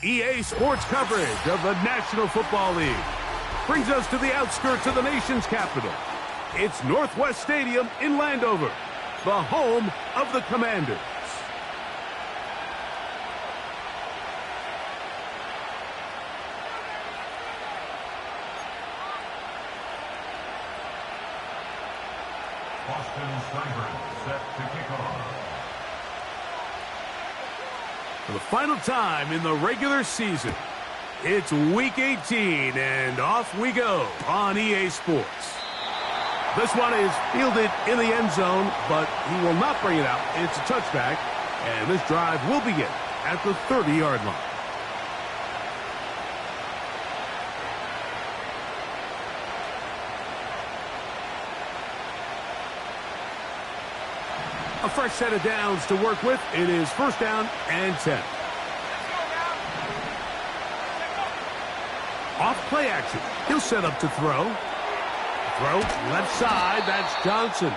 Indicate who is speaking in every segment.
Speaker 1: EA Sports coverage of the National Football League brings us to the outskirts of the nation's capital. It's Northwest Stadium in Landover, the home of the Commanders.
Speaker 2: Boston Cyber set to kick off.
Speaker 1: For the final time in the regular season, it's Week 18, and off we go on EA Sports. This one is fielded in the end zone, but he will not bring it out. It's a touchback, and this drive will begin at the 30-yard line. A fresh set of downs to work with. It is first down and 10. Off play action. He'll set up to throw. Throw left side. That's Johnson.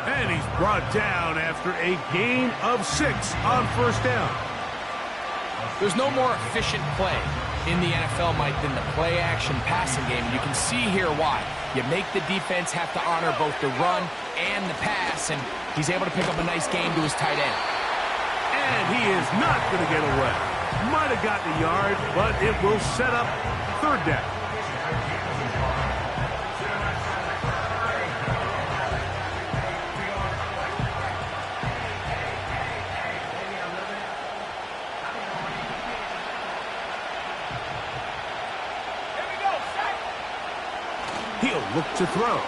Speaker 1: And he's brought down after a gain of 6 on first down.
Speaker 3: There's no more efficient play in the NFL, Mike, than the play action passing game. You can see here why. You make the defense have to honor both the run and the pass, and he's able to pick up a nice gain to his tight end.
Speaker 1: And he is not going to get away. Might have gotten a yard, but it will set up third down. He'll look to throw.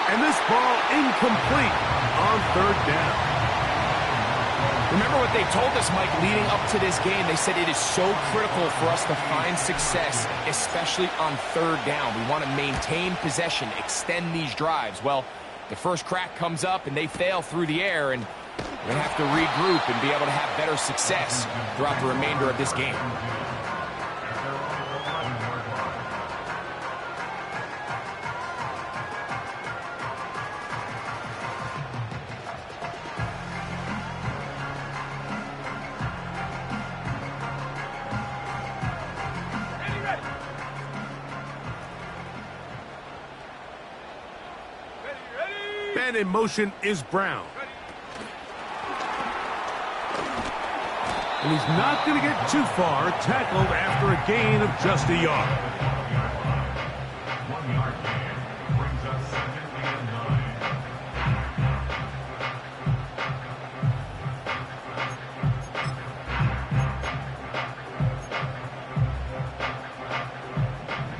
Speaker 1: And this ball incomplete on third down.
Speaker 3: Remember what they told us, Mike, leading up to this game. They said it is so critical for us to find success, especially on third down. We want to maintain possession, extend these drives. Well, the first crack comes up, and they fail through the air, and we're going to have to regroup and be able to have better success throughout the remainder of this game.
Speaker 1: And in motion is Brown. And he's not going to get too far, tackled after a gain of just a yard.
Speaker 2: 1 yard gain brings us second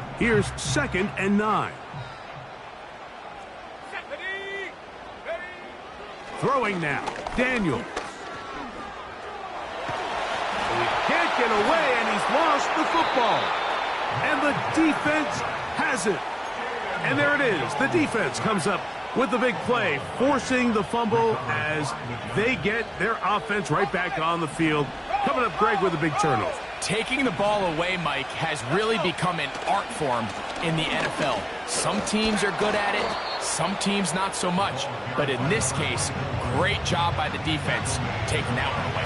Speaker 2: and 9.
Speaker 1: Here's second and 9. Throwing now, Daniels. And he can't get away, and he's lost the football. And the defense has it. And there it is. The defense comes up with the big play, forcing the fumble as they get their offense right back on the field. Coming up, Greg, with a big turnover.
Speaker 3: Taking the ball away, Mike, has really become an art form in the NFL. Some teams are good at it, some teams not so much. But in this case, great job by the defense taking that one away.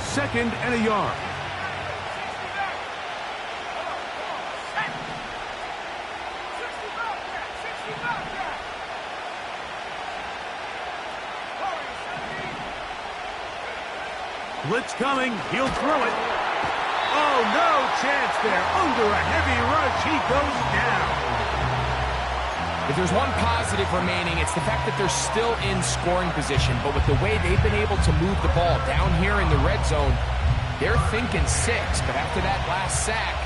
Speaker 1: Second and a yard. Blitz coming. He'll throw it. Oh, no chance there. Under a heavy rush, he goes down.
Speaker 3: If there's one positive remaining, it's the fact that they're still in scoring position. But with the way they've been able to move the ball down here in the red zone, they're thinking 6. But after that last sack,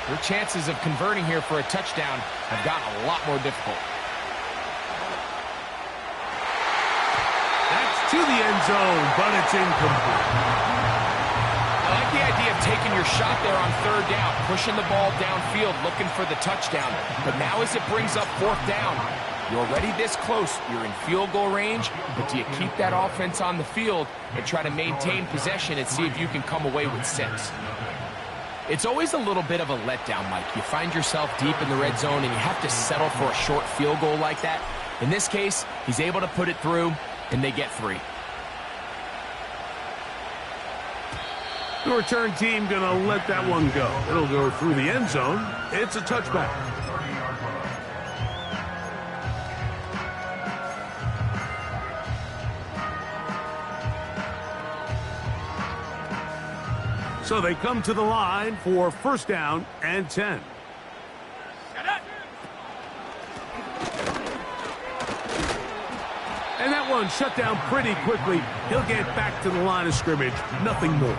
Speaker 3: their chances of converting here for a touchdown have gotten a lot more difficult.
Speaker 1: To the end zone, but it's incomplete.
Speaker 3: I like the idea of taking your shot there on third down, pushing the ball downfield, looking for the touchdown. But now as it brings up fourth down, you're already this close. You're in field goal range, but do you keep that offense on the field and try to maintain possession and see if you can come away with 6? It's always a little bit of a letdown, Mike. You find yourself deep in the red zone and you have to settle for a short field goal like that. In this case, he's able to put it through, and they get 3.
Speaker 1: The return team going to let that one go. It'll go through the end zone. It's a touchback. So they come to the line for first down and 10. And that one shut down pretty quickly. He'll get back to the line of scrimmage. Nothing more.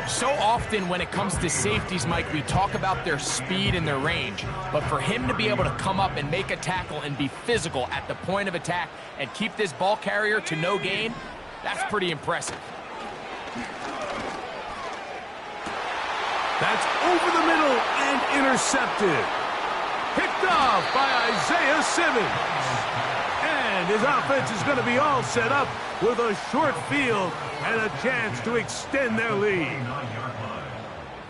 Speaker 3: So often when it comes to safeties, Mike, we talk about their speed and their range. But for him to be able to come up and make a tackle and be physical at the point of attack and keep this ball carrier to no gain, that's pretty impressive.
Speaker 1: That's over the middle and intercepted. Picked off by Isaiah Simmons. And his offense is going to be all set up with a short field and a chance to extend their lead.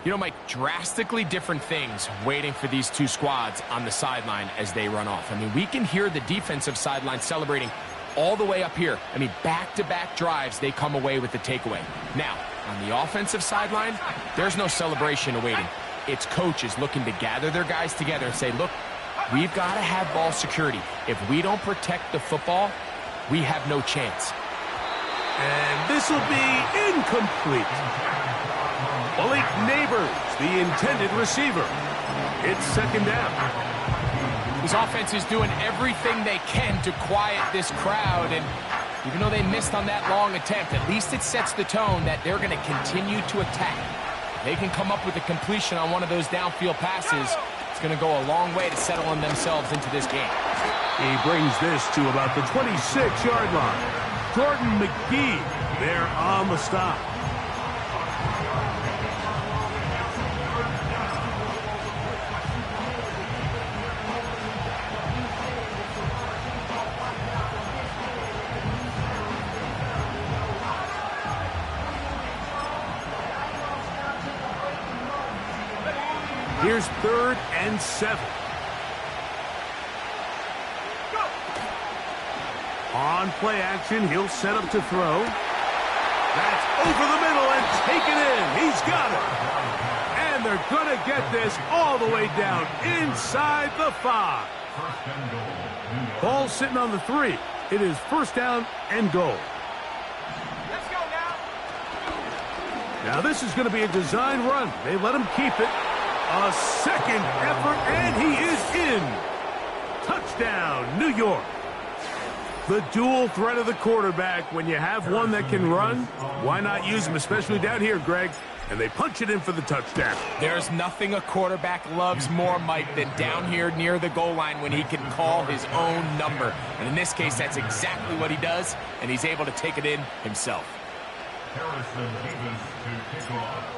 Speaker 3: You know, Mike, drastically different things waiting for these two squads on the sideline as they run off. I mean, we can hear the defensive sideline celebrating all the way up here. I mean, back-to-back drives, they come away with the takeaway. Now, on the offensive sideline, there's no celebration awaiting. It's coaches looking to gather their guys together and say, look, we've got to have ball security. If we don't protect the football, we have no chance.
Speaker 1: And this will be incomplete. Malik Neighbors, the intended receiver. It's second down.
Speaker 3: This offense is doing everything they can to quiet this crowd, and even though they missed on that long attempt, at least it sets the tone that they're going to continue to attack. If they can come up with a completion on one of those downfield passes, it's going to go a long way to settling themselves into this game.
Speaker 1: He brings this to about the 26-yard line. Jordan McGee there on the stop. Here's 3rd and 7. On play action, he'll set up to throw. That's over the middle and taken in. He's got it. And they're going to get this all the way down inside the 5. Ball sitting on the 3. It is first down and goal.
Speaker 3: Let's go now.
Speaker 1: Now this is going to be a design run. They let him keep it. A second effort, and he is in. Touchdown, New York. The dual threat of the quarterback. When you have one that can run, why not use him, especially down here, Greg? And they punch it in for the touchdown.
Speaker 3: There's nothing a quarterback loves more, Mike, than down here near the goal line when he can call his own number. And in this case, that's exactly what he does, and he's able to take it in himself.
Speaker 2: Harrison Davis to kick off.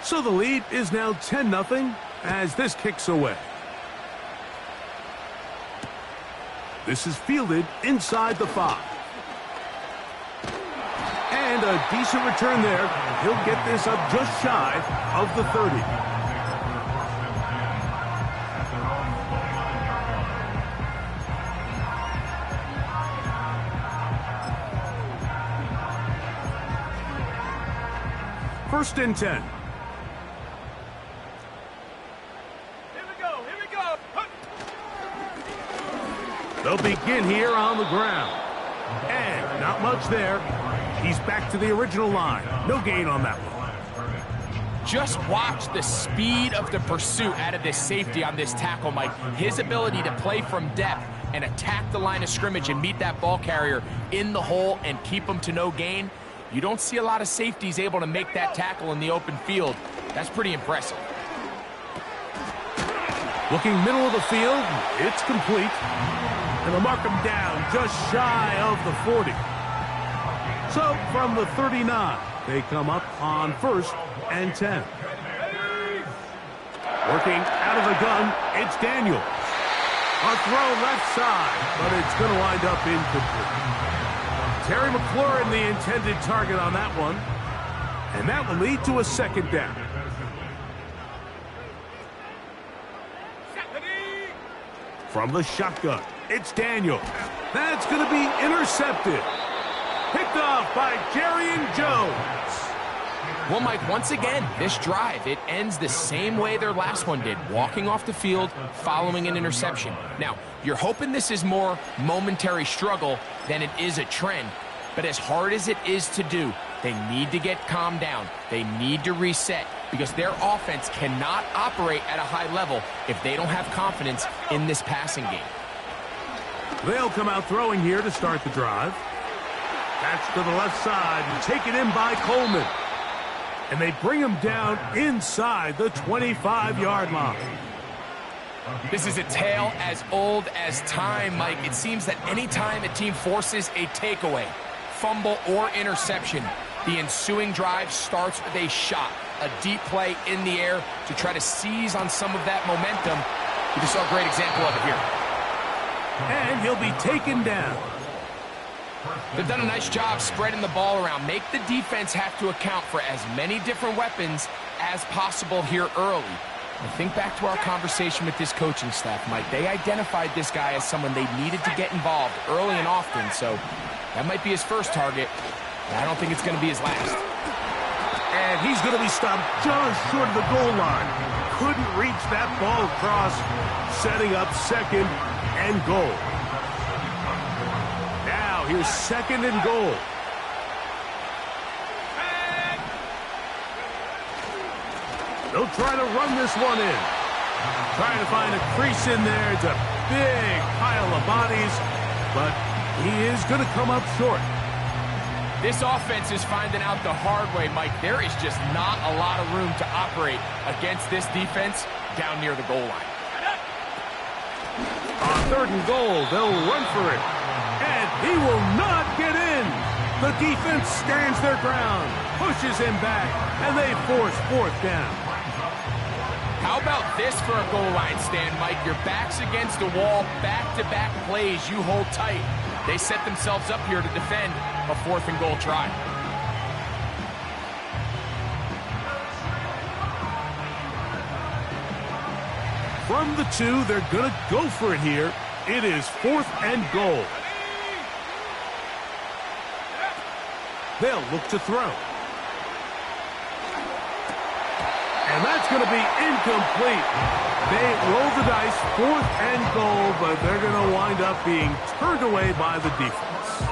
Speaker 1: So the lead is now 10-0 as this kicks away. This is fielded inside the 5. And a decent return there. He'll get this up just shy of the 30. First and 10. They'll begin here on the ground. And not much there. He's back to the original line. No gain on that one.
Speaker 3: Just watch the speed of the pursuit out of this safety on this tackle, Mike. His ability to play from depth and attack the line of scrimmage and meet that ball carrier in the hole and keep him to no gain. You don't see a lot of safeties able to make that tackle in the open field. That's pretty impressive.
Speaker 1: Looking middle of the field, it's complete. And they'll mark him down just shy of the 40. So from the 39, they come up on 1st and 10. Working out of the gun, it's Daniels. A throw left side, but it's going to wind up incomplete. Terry McLaurin, the intended target on that one. And that will lead to a second down. From the shotgun, it's Daniel. That's going to be intercepted. Picked off by Jarrian Jones.
Speaker 3: Well, Mike, once again, this drive, it ends the same way their last one did, walking off the field, following an interception. Now, you're hoping this is more momentary struggle than it is a trend, but as hard as it is to do, they need to get calmed down. They need to reset because their offense cannot operate at a high level if they don't have confidence in this passing game.
Speaker 1: They'll come out throwing here to start the drive. That's to the left side and taken in by Coleman. And they bring him down inside the 25-yard line.
Speaker 3: This is a tale as old as time, Mike. It seems that any time a team forces a takeaway, fumble, or interception, the ensuing drive starts with a shot, a deep play in the air to try to seize on some of that momentum. We just saw a great example of it here.
Speaker 1: And he'll be taken down.
Speaker 3: They've done a nice job spreading the ball around. Make the defense have to account for as many different weapons as possible here early. And think back to our conversation with this coaching staff, Mike. They identified this guy as someone they needed to get involved early and often, so that might be his first target. I don't think it's going to be his last.
Speaker 1: And he's going to be stopped just short of the goal line. Couldn't reach that ball across, setting up second and goal. Now here's second and goal. They'll try to run this one in. Trying to find a crease in there. It's a big pile of bodies, but he is going to come up short.
Speaker 3: This offense is finding out the hard way, Mike. There is just not a lot of room to operate against this defense down near the goal line.
Speaker 1: On third and goal, they'll run for it. And he will not get in. The defense stands their ground, pushes him back, and they force fourth down.
Speaker 3: How about this for a goal line stand, Mike? Your back's against the wall, back-to-back plays you hold tight. They set themselves up here to defend a fourth and goal try.
Speaker 1: From the 2, they're going to go for it here. It is fourth and goal. They'll look to throw. And that's going to be incomplete. They roll the dice, fourth and goal, but they're going to wind up being turned away by the defense.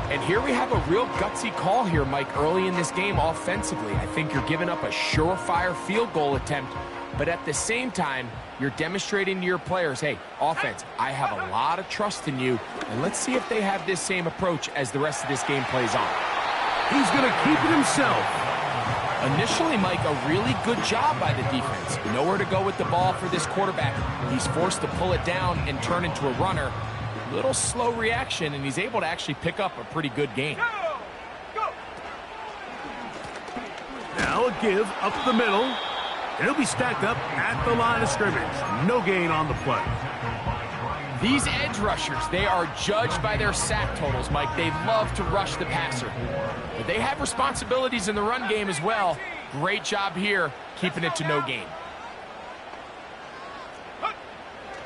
Speaker 3: And here we have a real gutsy call here, Mike, early in this game offensively. I think you're giving up a surefire field goal attempt, but at the same time, you're demonstrating to your players, hey, offense, I have a lot of trust in you, and let's see if they have this same approach as the rest of this game plays on.
Speaker 1: He's going to keep it himself.
Speaker 3: Initially, Mike, a really good job by the defense. Nowhere to go with the ball for this quarterback. He's forced to pull it down and turn into a runner. Little slow reaction, and he's able to actually pick up a pretty good gain.
Speaker 1: Now a give up the middle. It'll be stacked up at the line of scrimmage. No gain on the play.
Speaker 3: These edge rushers, they are judged by their sack totals, Mike. They love to rush the passer. But they have responsibilities in the run game as well. Great job here, keeping it to no gain.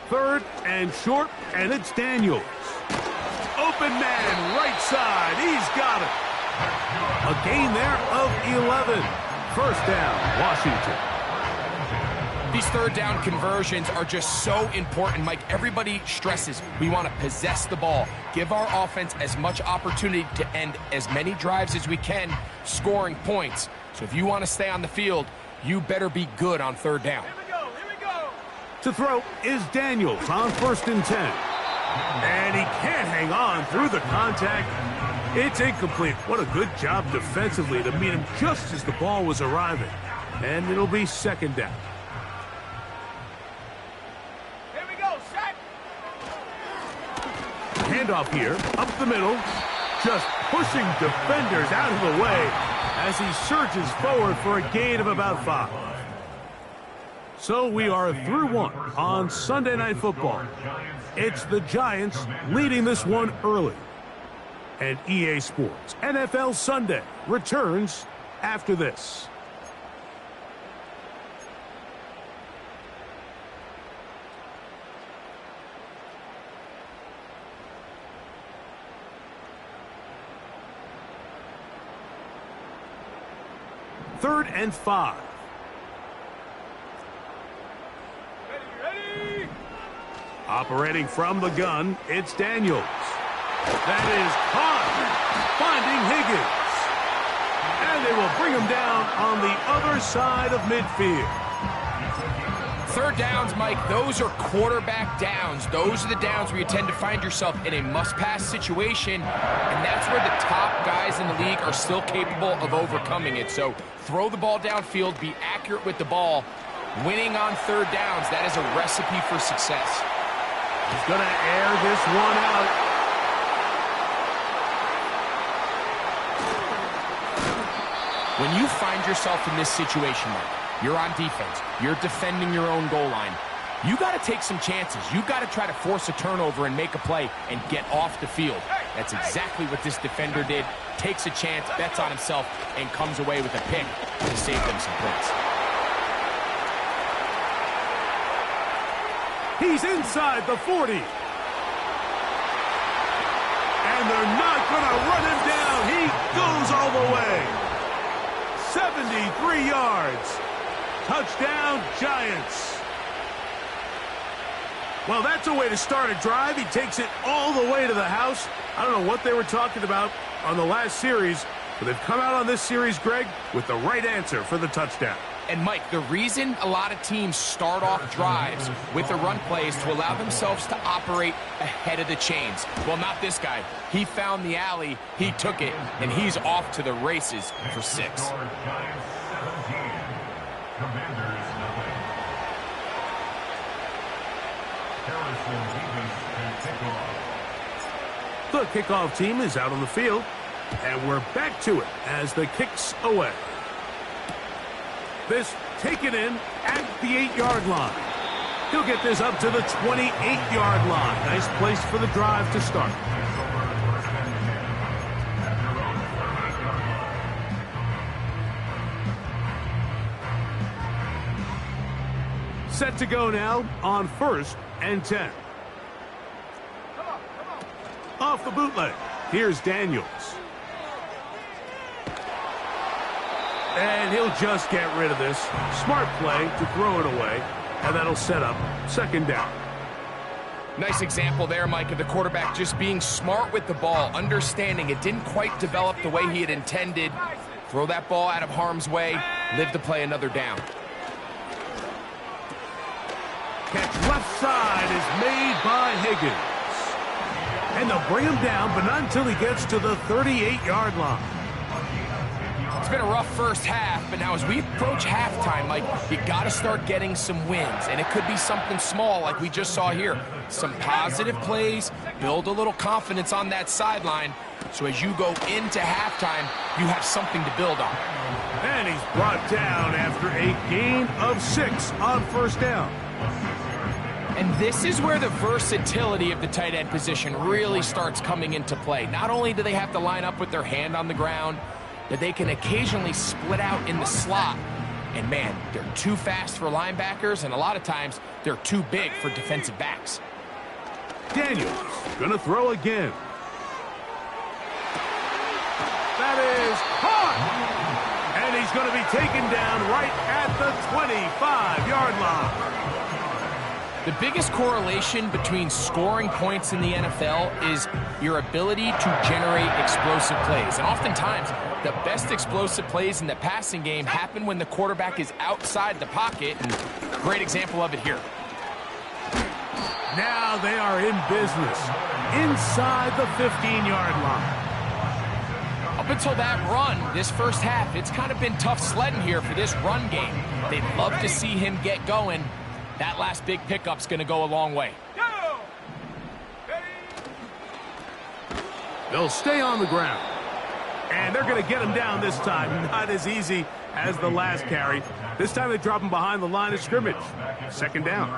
Speaker 1: Third and short, and it's Daniels. Open man, right side. He's got it. A gain there of 11. First down, Washington.
Speaker 3: These third down conversions are just so important, Mike. Everybody stresses we want to possess the ball, give our offense as much opportunity to end as many drives as we can, scoring points. So if you want to stay on the field, you better be good on third down.
Speaker 2: Here we go.
Speaker 1: To throw is Daniels on first and 10. And he can't hang on through the contact. It's incomplete. What a good job defensively to meet him just as the ball was arriving. And it'll be second down. Handoff here, up the middle, just pushing defenders out of the way as he surges forward for a gain of about 5. So we are through one on Sunday Night Football. It's the Giants leading this one early. And EA Sports NFL Sunday returns after this. 3rd and 5.
Speaker 4: Ready.
Speaker 1: Operating from the gun, it's Daniels. That is caught, finding Higgins. And they will bring him down on the other side of midfield.
Speaker 3: 3rd downs, Mike, those are quarterback downs. Those are the downs where you tend to find yourself in a must-pass situation, and that's where the top guys in the league are still capable of overcoming it. So throw the ball downfield, be accurate with the ball. Winning on 3rd downs, that is a recipe for success.
Speaker 1: He's going to air this one out.
Speaker 3: When you find yourself in this situation, Mike, you're on defense, you're defending your own goal line, you got to take some chances. You got to try to force a turnover and make a play and get off the field. That's exactly what this defender did. Takes a chance, bets on himself, and comes away with a pick to save them some points.
Speaker 1: He's inside the 40. And they're not going to run him down. He goes all the way. 73 yards. Touchdown, Giants. Well, that's a way to start a drive. He takes it all the way to the house. I don't know what they were talking about on the last series, but they've come out on this series, Greg, with the right answer for the touchdown.
Speaker 3: And, Mike, the reason a lot of teams start off drives with the run play is to allow themselves to operate ahead of the chains. Well, not this guy. He found the alley, he took it, and he's off to the races for 6.
Speaker 2: Commanders, nothing. Harrison Davis to kick off.
Speaker 1: The kickoff team is out on the field, and we're back to it as the kick's away. This taken in at the 8-yard line. He'll get this up to the 28-yard line. Nice place for the drive to start. Set to go now on 1st and 10. Off the bootleg, here's Daniels. And he'll just get rid of this. Smart play to throw it away, and that'll set up 2nd down.
Speaker 3: Nice example there, Mike, of the quarterback just being smart with the ball, understanding it didn't quite develop the way he had intended. Throw that ball out of harm's way, live to play another down.
Speaker 1: Catch left side is made by Higgins. And they'll bring him down, but not until he gets to the 38-yard line.
Speaker 3: It's been a rough first half, but now as we approach halftime, Mike, you got to start getting some wins. And it could be something small like we just saw here. Some positive plays, build a little confidence on that sideline. So as you go into halftime, you have something to build on.
Speaker 1: And he's brought down after a gain of 6 on 1st down.
Speaker 3: And this is where the versatility of the tight end position really starts coming into play. Not only do they have to line up with their hand on the ground, but they can occasionally split out in the slot. And man, they're too fast for linebackers, and a lot of times they're too big for defensive backs.
Speaker 1: Daniels gonna throw again. That is caught! And he's gonna be taken down right at the 25-yard line.
Speaker 3: The biggest correlation between scoring points in the NFL is your ability to generate explosive plays. And oftentimes, the best explosive plays in the passing game happen when the quarterback is outside the pocket. And great example of it here.
Speaker 1: Now they are in business inside the 15-yard line.
Speaker 3: Up until that run, this first half, it's kind of been tough sledding here for this run game. They'd love to see him get going. That last big pickup's going to go a long way.
Speaker 1: They'll stay on the ground. And they're going to get him down this time. Not as easy as the last carry. This time they drop him behind the line of scrimmage. 2nd down.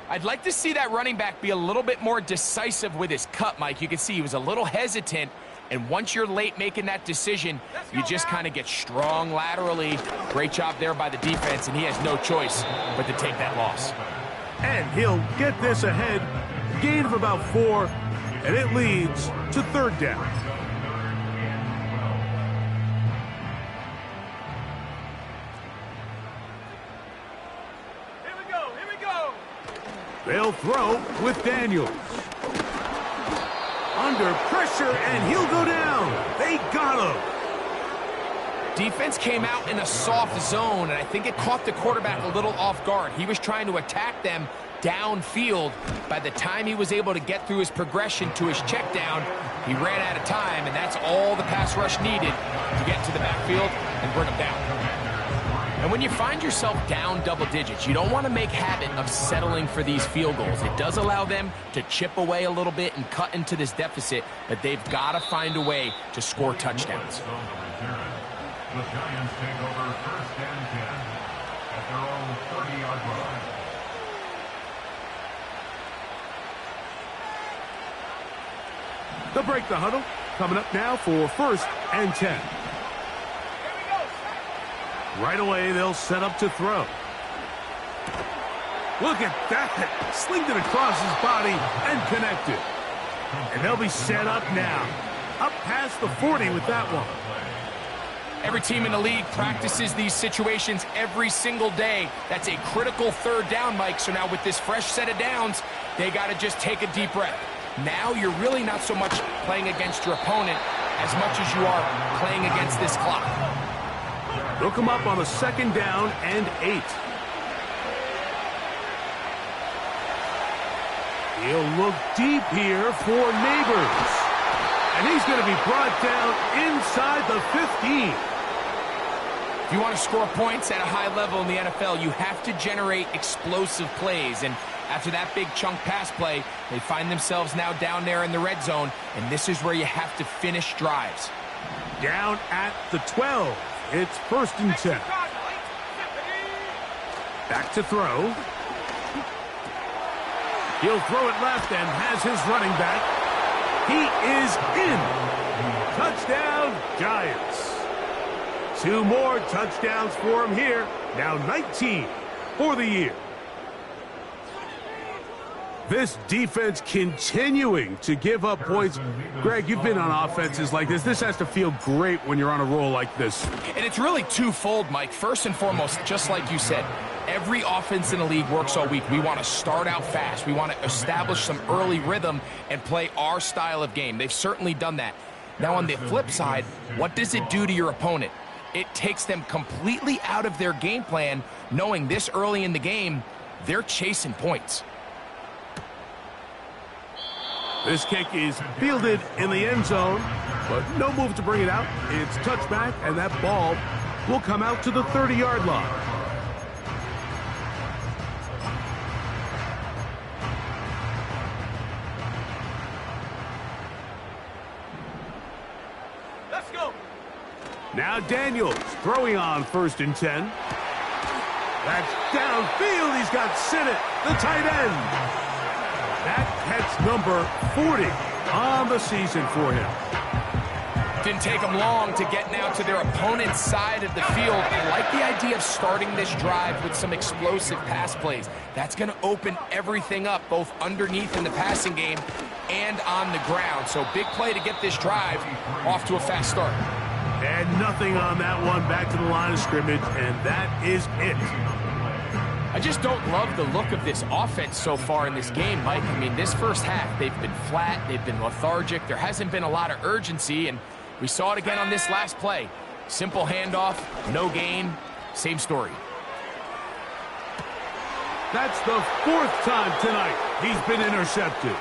Speaker 3: I'd like to see that running back be a little bit more decisive with his cut, Mike. You can see he was a little hesitant. And once you're late making that decision, you just kind of get strong laterally. Great job there by the defense, and he has no choice but to take that loss.
Speaker 1: And he'll get this ahead. Gain of about 4, and it leads to 3rd down. They'll throw with Daniels. Under pressure, and he'll go down. They got him.
Speaker 3: Defense came out in a soft zone, and I think it caught the quarterback a little off guard. He was trying to attack them downfield. By the time he was able to get through his progression to his check down, he ran out of time, and that's all the pass rush needed to get to the backfield and bring him down. And when you find yourself down double digits, you don't want to make habit of settling for these field goals. It does allow them to chip away a little bit and cut into this deficit, but they've got to find a way to score touchdowns.
Speaker 2: The Giants take over 1st and 10 at their own 30-yard line.
Speaker 1: They'll break the huddle. Coming up now for 1st and 10. Right away, they'll set up to throw. Look at that. Slinged it across his body and connected. And they'll be set up now. Up past the 40 with that one.
Speaker 3: Every team in the league practices these situations every single day. That's a critical 3rd down, Mike. So now with this fresh set of downs, they got to just take a deep breath. Now you're really not so much playing against your opponent as much as you are playing against this clock.
Speaker 1: They'll come up on a 2nd down and 8. He'll look deep here for Neighbors. And he's going to be brought down inside the 15.
Speaker 3: If you want to score points at a high level in the NFL, you have to generate explosive plays. And after that big chunk pass play, they find themselves now down there in the red zone. And this is where you have to finish drives.
Speaker 1: Down at the 12. It's 1st and 10. Back to throw. He'll throw it left and has his running back. He is in. Touchdown, Giants. 2 more touchdowns for him here. Now 19 for the year. This defense continuing to give up points. Greg, you've been on offenses like this. This has to feel great when you're on a roll like this.
Speaker 3: And it's really twofold, Mike. First and foremost, just like you said, every offense in the league works all week. We want to start out fast. We want to establish some early rhythm and play our style of game. They've certainly done that. Now, on the flip side, what does it do to your opponent? It takes them completely out of their game plan, knowing this early in the game, they're chasing points.
Speaker 1: This kick is fielded in the end zone, but no move to bring it out. It's touchback, and that ball will come out to the 30-yard line. Let's go. Now Daniels throwing on 1st and 10. That's downfield. He's got Sinnott, the tight end. That catch number 40 on the season for him.
Speaker 3: Didn't take them long to get now to their opponent's side of the field. I like the idea of starting this drive with some explosive pass plays. That's going to open everything up, both underneath in the passing game and on the ground. So big play to get this drive off to a fast start.
Speaker 1: And nothing on that one, back to the line of scrimmage, and that is it.
Speaker 3: I just don't love the look of this offense so far in this game, Mike. I mean, this first half, they've been flat, they've been lethargic, there hasn't been a lot of urgency, and we saw it again on this last play. Simple handoff, no gain, same story.
Speaker 1: That's the 4th time tonight he's been intercepted.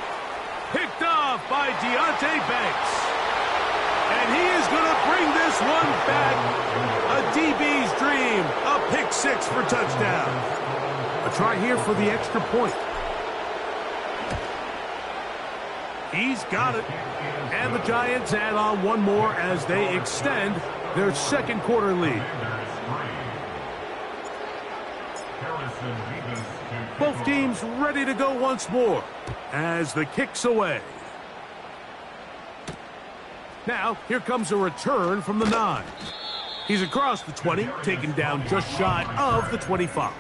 Speaker 1: Picked off by Deonte Banks. And he is going to bring this one back. A DB's dream, a pick 6 for touchdown. A try here for the extra point. He's got it. And the Giants add on one more as they extend their 2nd quarter lead. Both teams ready to go once more as the kick's away. Now, here comes a return from the 9. He's across the 20, taken down just shy of the 25.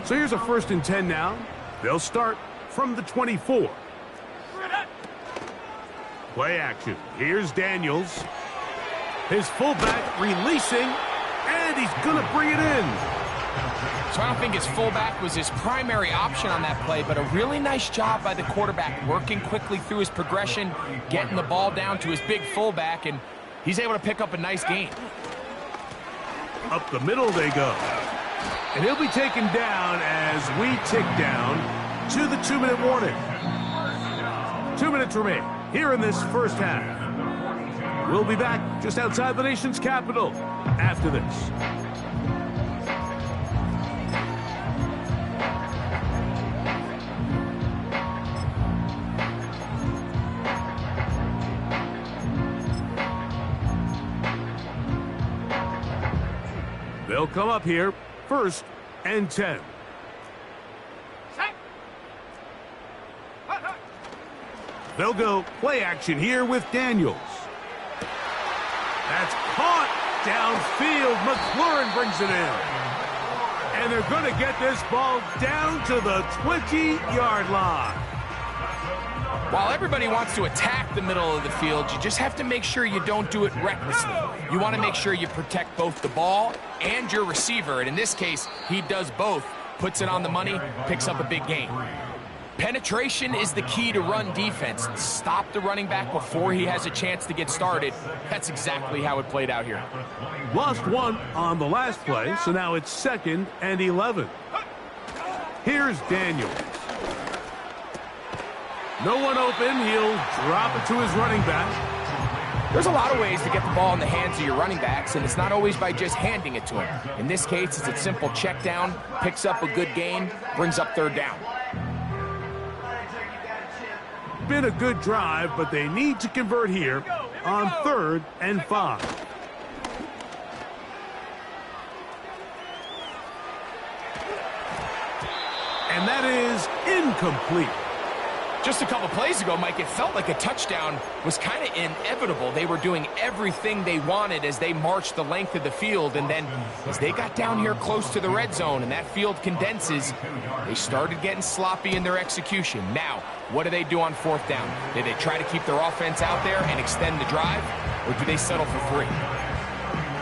Speaker 1: So here's a 1st and 10 now. They'll start from the 24. Play action. Here's Daniels. His fullback releasing, and he's going to bring it in.
Speaker 3: So I don't think his fullback was his primary option on that play, but a really nice job by the quarterback, working quickly through his progression, getting the ball down to his big fullback, and he's able to pick up a nice gain.
Speaker 1: Up the middle they go. And he'll be taken down as we tick down to the 2-minute warning. 2 minutes remain here in this first half. We'll be back just outside the nation's capital after this. They'll come up here, 1st and 10. They'll go play action here with Daniels. That's caught downfield. McLaurin brings it in. And they're going to get this ball down to the 20-yard line.
Speaker 3: While everybody wants to attack the middle of the field, you just have to make sure you don't do it recklessly. You want to make sure you protect both the ball and your receiver. And in this case, he does both. Puts it on the money, picks up a big gain. Penetration is the key to run defense. Stop the running back before he has a chance to get started. That's exactly how it played out here.
Speaker 1: Lost one on the last play, so now it's 2nd and 11. Here's Daniels. No one open. He'll drop it to his running back.
Speaker 3: There's a lot of ways to get the ball in the hands of your running backs, and it's not always by just handing it to him. In this case, it's a simple check down, picks up a good gain, brings up 3rd down.
Speaker 1: Been a good drive, but they need to convert here on 3rd and 5. And that is incomplete.
Speaker 3: Just a couple plays ago, Mike, it felt like a touchdown was kind of inevitable. They were doing everything they wanted as they marched the length of the field, and then as they got down here close to the red zone and that field condenses, they started getting sloppy in their execution. Now, what do they do on 4th down? Do they try to keep their offense out there and extend the drive, or do they settle for 3?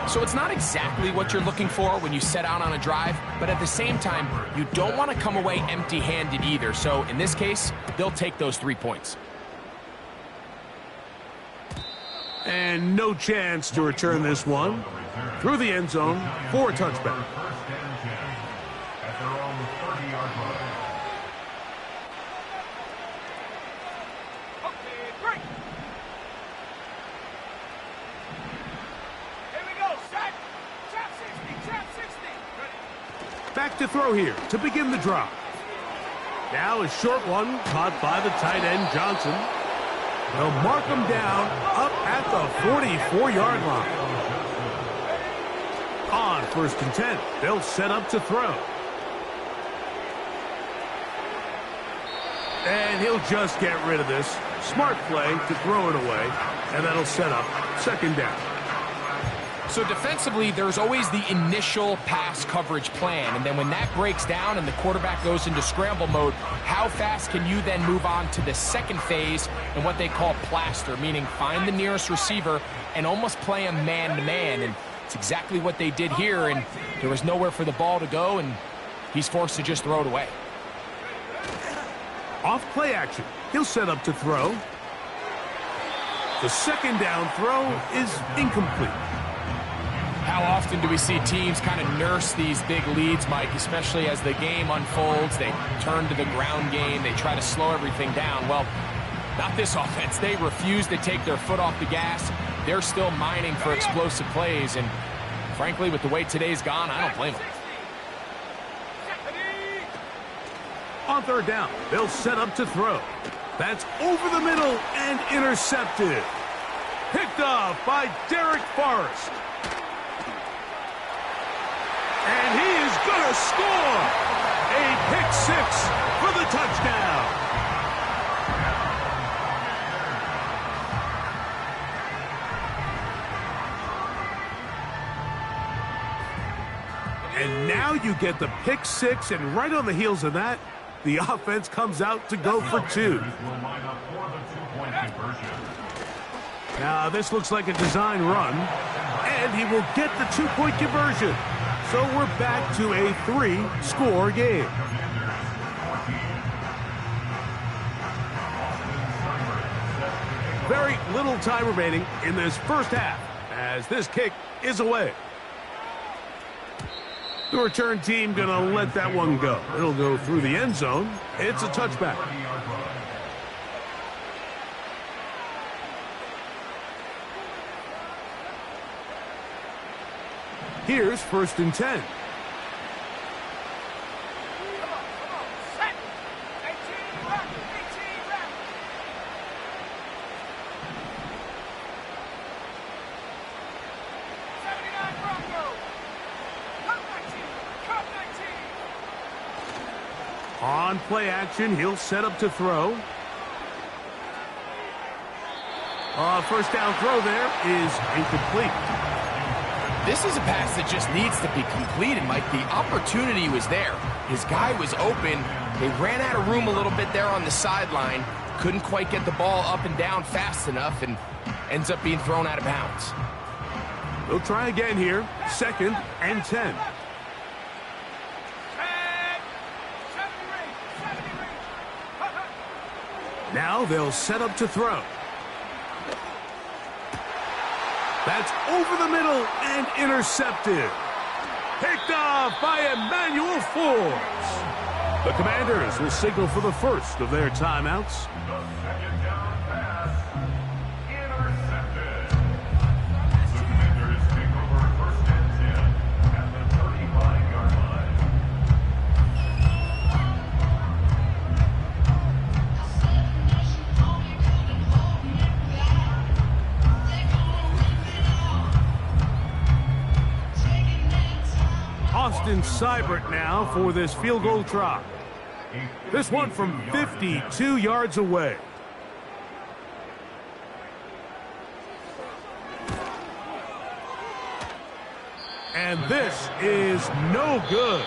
Speaker 3: So it's not exactly what you're looking for when you set out on a drive, but at the same time, you don't want to come away empty-handed either. So in this case, they'll take those 3 points.
Speaker 1: And no chance to return this one through the end zone for a touchback.
Speaker 2: At their own 30-yard line.
Speaker 1: Back to throw here to begin the drive. Now a short one caught by the tight end Johnson. They'll mark him down up at the 44-yard line. On 1st and 10, they'll set up to throw. And he'll just get rid of this. Smart play to throw it away, and that'll set up 2nd down.
Speaker 3: So defensively, there's always the initial pass coverage plan, and then when that breaks down and the quarterback goes into scramble mode, how fast can you then move on to the 2nd phase and what they call plaster, meaning find the nearest receiver and almost play him man-to-man, and it's exactly what they did here, and there was nowhere for the ball to go, and he's forced to just throw it away.
Speaker 1: Off play action, he'll set up to throw. The 2nd down throw is incomplete.
Speaker 3: How often do we see teams kind of nurse these big leads, Mike, especially as the game unfolds? They turn to the ground game. They try to slow everything down. Well, not this offense. They refuse to take their foot off the gas. They're still mining for explosive plays, and frankly, with the way today's gone, I don't blame them.
Speaker 1: On 3rd down, they'll set up to throw. That's over the middle and intercepted. Picked off by Derek Forrest. And he is going to score. A pick 6 for the touchdown. And now you get the pick 6, and right on the heels of that, the offense comes out to go for 2. Now, this looks like a design run, and he will get the two-point conversion. So we're back to a 3-score game. Very little time remaining in this first half as this kick is away. The return team going to let that one go. It'll go through the end zone. It's a touchback. Here's 1st and 10. On play action, he'll set up to throw. First down throw there is incomplete.
Speaker 3: This is a pass that just needs to be completed, Mike. The opportunity was there. His guy was open. They ran out of room a little bit there on the sideline. Couldn't quite get the ball up and down fast enough and ends up being thrown out of bounds.
Speaker 1: They'll try again here. 2nd and 10. Now they'll set up to throw. That's over the middle and intercepted. Picked off by Emmanuel Forbes. The Commanders will signal for the first of their timeouts.
Speaker 2: The second down pass intercepted. The Commanders take over 1st and 10 at the 35-yard line.
Speaker 1: Austin Seibert now for this field goal try. This one from 52 yards away. And this is no good.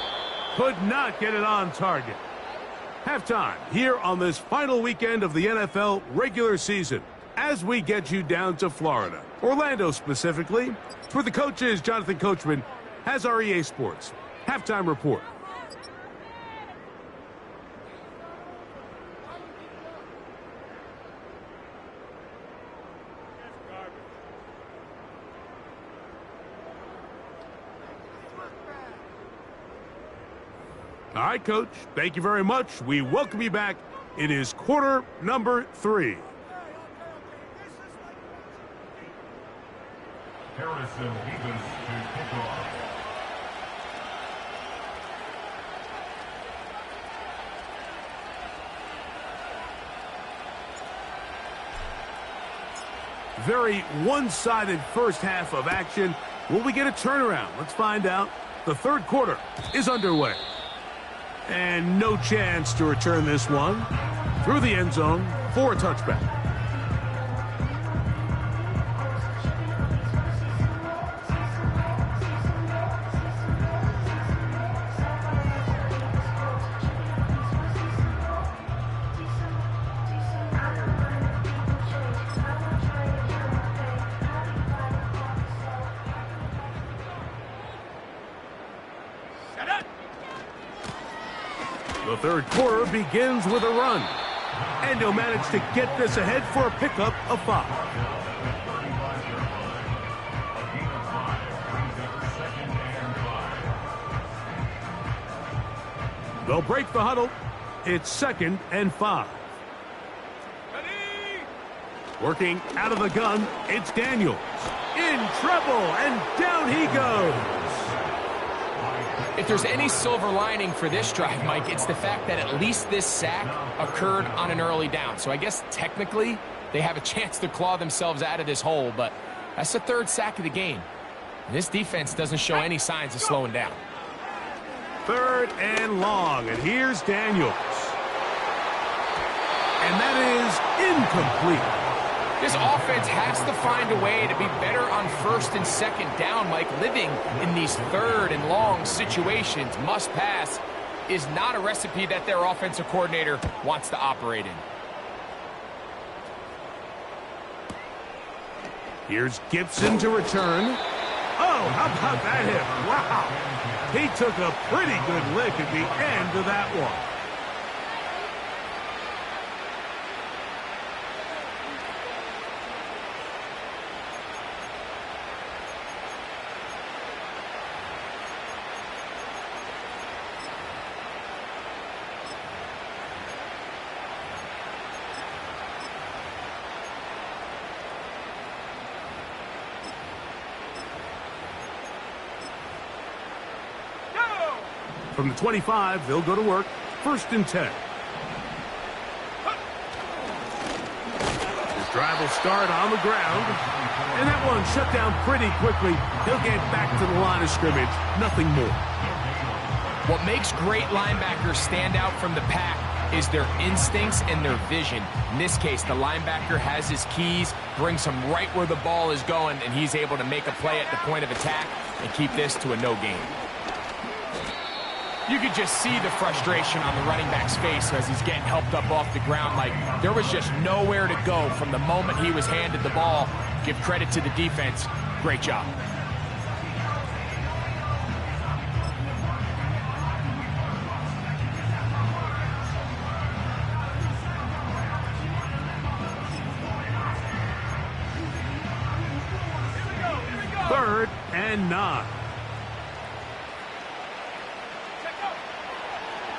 Speaker 1: Could not get it on target. Halftime here on this final weekend of the NFL regular season as we get you down to Florida, Orlando specifically. For the coaches, Jonathan Coachman has our EA Sports halftime report. All right, Coach, thank you very much. We welcome you back. It is quarter number 3.
Speaker 2: Harrison Davis to kick off.
Speaker 1: Very one-sided first half of action. Will we get a turnaround? Let's find out. The third quarter is underway. And no chance to return this one through the end zone for a touchback. The third quarter begins with a run. And he'll manage to get this ahead for a pickup of 5. They'll break the huddle. It's 2nd and 5. Working out of the gun, it's Daniels. In trouble, and down he goes.
Speaker 3: If there's any silver lining for this drive, Mike, it's the fact that at least this sack occurred on an early down. So I guess technically they have a chance to claw themselves out of this hole, but that's the 3rd sack of the game. And this defense doesn't show any signs of slowing down.
Speaker 1: 3rd and long, and here's Daniels. And that is incomplete.
Speaker 3: This offense has to find a way to be better on 1st and 2nd down, Mike. Living in these 3rd and long situations, must pass, is not a recipe that their offensive coordinator wants to operate in.
Speaker 1: Here's Gibson to return. Oh, how about that hit? Wow. He took a pretty good lick at the end of that one. From the 25, they'll go to work. 1st and 10. His drive will start on the ground. And that one shut down pretty quickly. He'll get back to the line of scrimmage. Nothing more.
Speaker 3: What makes great linebackers stand out from the pack is their instincts and their vision. In this case, the linebacker has his keys, brings him right where the ball is going, and he's able to make a play at the point of attack and keep this to a no gain. You could just see the frustration on the running back's face as he's getting helped up off the ground. Like, there was just nowhere to go from the moment he was handed the ball. Give credit to the defense. Great job.
Speaker 1: Third and 9.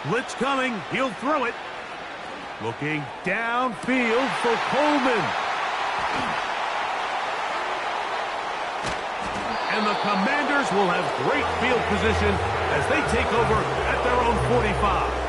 Speaker 1: Blitz coming. He'll throw it. Looking downfield for Coleman. And the Commanders will have great field position as they take over at their own 45.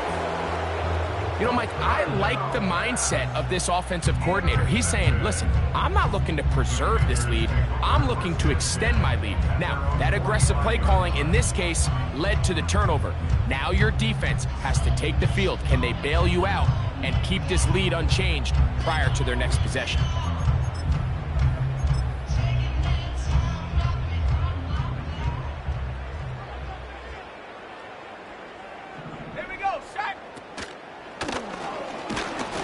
Speaker 3: You know, Mike, I like the mindset of this offensive coordinator. He's saying, listen, I'm not looking to preserve this lead. I'm looking to extend my lead. Now, that aggressive play calling in this case led to the turnover. Now your defense has to take the field. Can they bail you out and keep this lead unchanged prior to their next possession?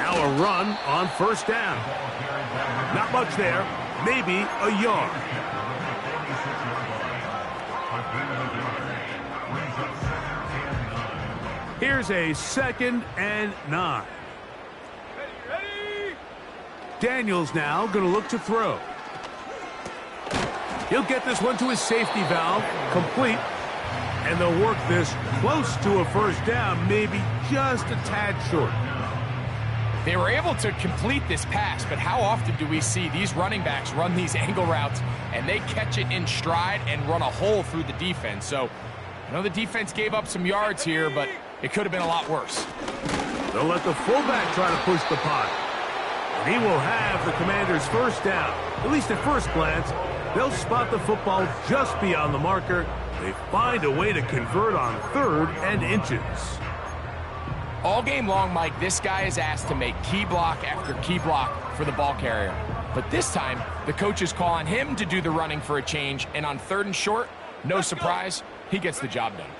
Speaker 1: A run on 1st down. Not much there. Maybe a yard. Here's a 2nd and 9. Daniels now going to look to throw. He'll get this one to his safety valve. Complete. And they'll work this close to a 1st down. Maybe just a tad short.
Speaker 3: They were able to complete this pass, but how often do we see these running backs run these angle routes and they catch it in stride and run a hole through the defense? So, I know the defense gave up some yards here, but it could have been a lot worse.
Speaker 1: They'll let the fullback try to push the punt. And he will have the Commanders' 1st down. At least at first glance, they'll spot the football just beyond the marker. They find a way to convert on 3rd and inches.
Speaker 3: All game long, Mike, this guy is asked to make key block after key block for the ball carrier. But this time, the coaches call on him to do the running for a change, and on 3rd and short, no surprise, he gets the job done.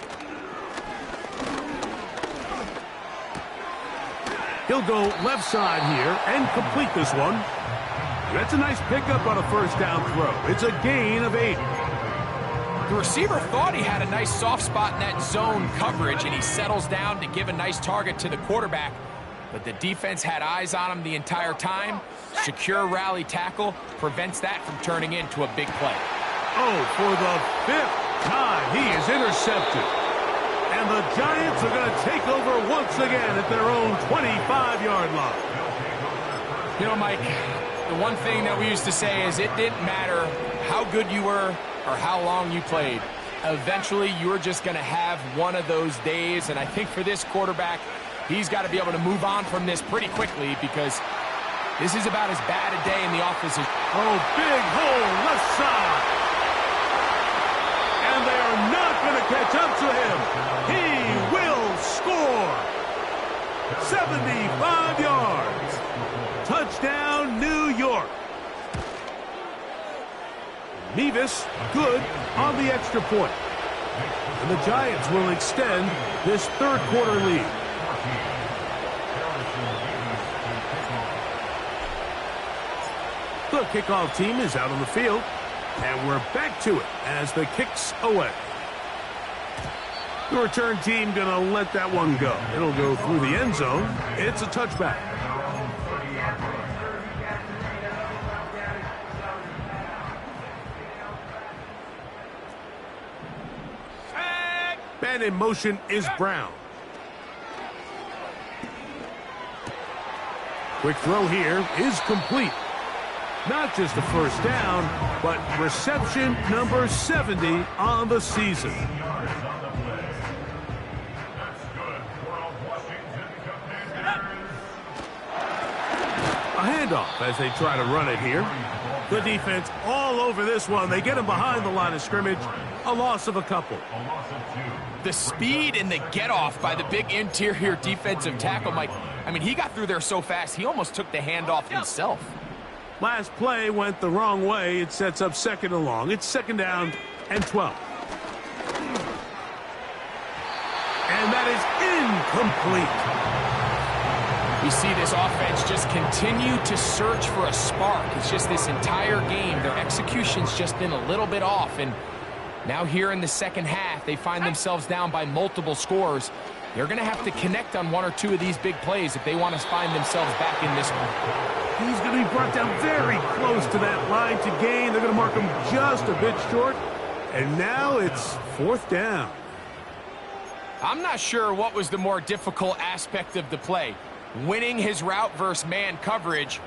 Speaker 1: He'll go left side here and complete this one. That's a nice pickup on a 1st down throw. It's a gain of 8.
Speaker 3: The receiver thought he had a nice soft spot in that zone coverage, and he settles down to give a nice target to the quarterback. But the defense had eyes on him the entire time. Secure rally tackle prevents that from turning into a big play.
Speaker 1: Oh, for the 5th time, he is intercepted. And the Giants are going to take over once again at their own 25-yard line.
Speaker 3: You know, Mike, the one thing that we used to say is it didn't matter how good you were or how long you played. Eventually, you're just going to have one of those days, and I think for this quarterback, he's got to be able to move on from this pretty quickly because this is about as bad a day in the office as...
Speaker 1: Oh, big hole left side. And they are not going to catch up to him. He will score. 75 yards. Touchdown, New York. Mevis, good on the extra point. And the Giants will extend this 3rd quarter lead. The kickoff team is out on the field, and we're back to it as the kick's away. The return team going to let that one go. It'll go through the end zone. It's a touchback. Man in motion is Brown. Quick throw here is complete. Not just a first down, but reception number 70 on the season. A handoff as they try to run it here. The defense all over this one. They get him behind the line of scrimmage. A loss of a couple.
Speaker 3: The speed and the get-off by the big interior defensive tackle, Mike. I mean, he got through there so fast, he almost took the handoff himself.
Speaker 1: Last play went the wrong way. It sets up second and long. It's second down and 12. And that is incomplete.
Speaker 3: We see this offense just continue to search for a spark. It's just this entire game, their execution's just been a little bit off. And now here in the second half, they find themselves down by multiple scores. They're going to have to connect on one or two of these big plays if they want to find themselves back in this one.
Speaker 1: He's going to be brought down very close to that line to gain. They're going to mark him just a bit short. And now it's fourth down.
Speaker 3: I'm not sure what was the more difficult aspect of the play. Winning his route versus man coverage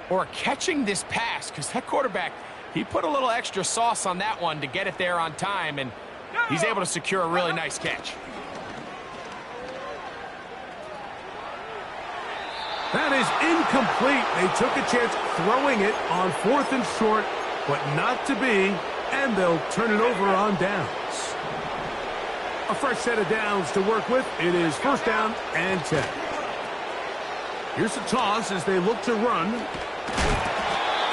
Speaker 3: or catching this pass, because that quarterback, he put a little extra sauce on that one to get it there on time, and he's able to secure a really nice catch.
Speaker 1: That is incomplete. They took a chance throwing it on fourth and short, but not to be, and they'll turn it over on downs. A fresh set of downs to work with. It is first down and 10. Here's the toss as they look to run.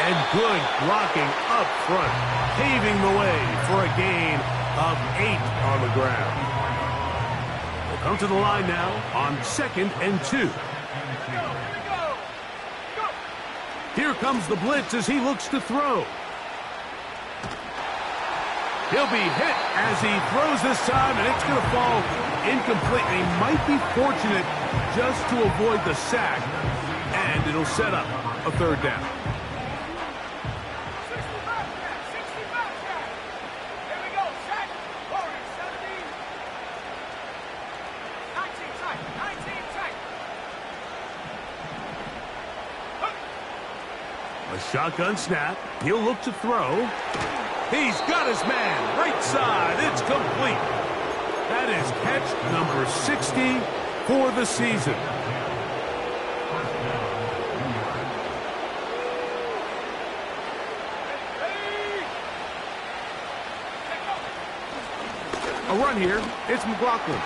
Speaker 1: And good blocking up front, paving the way for a gain of 8 on the ground. They'll come to the line now on second and 2. Here comes the blitz as he looks to throw. He'll be hit as he throws this time, and it's going to fall incomplete. He might be fortunate just to avoid the sack, and it'll set up a third down. A shotgun snap. He'll look to throw. He's got his man. Right side. It's complete. That is catch number 60 for the season. A run here. It's McLaughlin.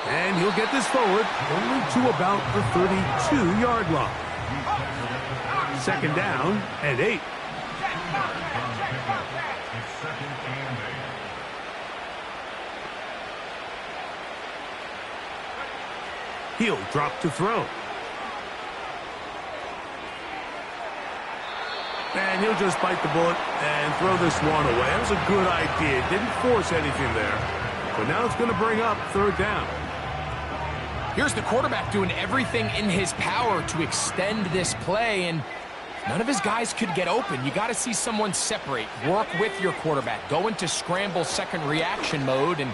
Speaker 1: And he'll get this forward only to about the 32-yard line. Second down and 8. He'll drop to throw. And he'll just bite the bullet and throw this one away. That was a good idea. Didn't force anything there. But now it's going to bring up third down.
Speaker 3: Here's the quarterback doing everything in his power to extend this play, and none of his guys could get open. You got to see someone separate, work with your quarterback, go into scramble second reaction mode, and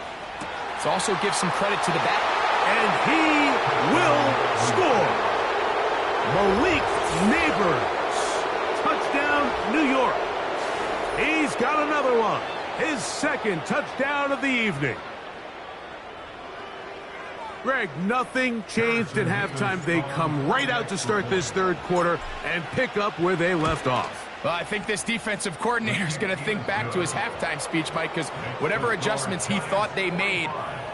Speaker 3: let's also give some credit to the back.
Speaker 1: And he will score. Malik Neighbors. Touchdown, New York. He's got another one. His second touchdown of the evening. Greg, nothing changed at halftime. They come right out to start this third quarter and pick up where they left off.
Speaker 3: Well, I think this defensive coordinator is going to think back to his halftime speech, Mike, because whatever adjustments he thought they made,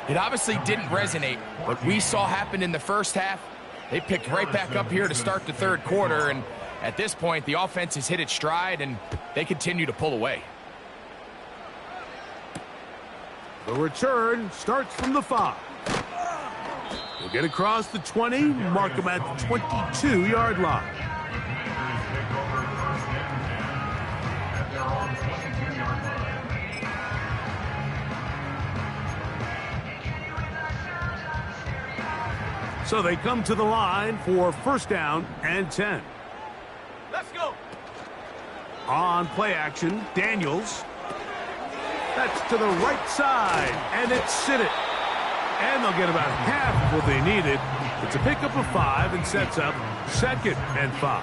Speaker 3: it obviously didn't resonate. What we saw happen in the first half, they picked right back up here to start the third quarter, and at this point, the offense has hit its stride, and they continue to pull away.
Speaker 1: The return starts from the 5. He'll get across the 20, mark him at the 22-yard line.
Speaker 2: At their own 22-yard line.
Speaker 1: So they come to the line for first down and 10.
Speaker 3: Let's go.
Speaker 1: On play action, Daniels. That's to the right side, and it's Sinnott. And they'll get about half of what they needed. It's a pickup of 5 and sets up 2nd and 5.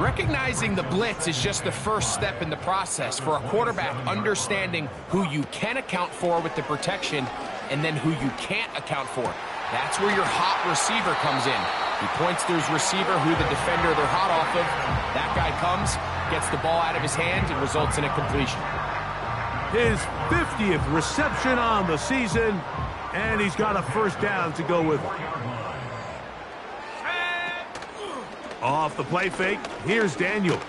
Speaker 3: Recognizing the blitz is just the first step in the process for a quarterback, understanding who you can account for with the protection and then who you can't account for. That's where your hot receiver comes in. He points to his receiver who the defender they're hot off of. That guy comes, gets the ball out of his hands, and results in a completion.
Speaker 1: His 50th reception on the season, and he's got a first down to go with it. Off the play fake, here's Daniels.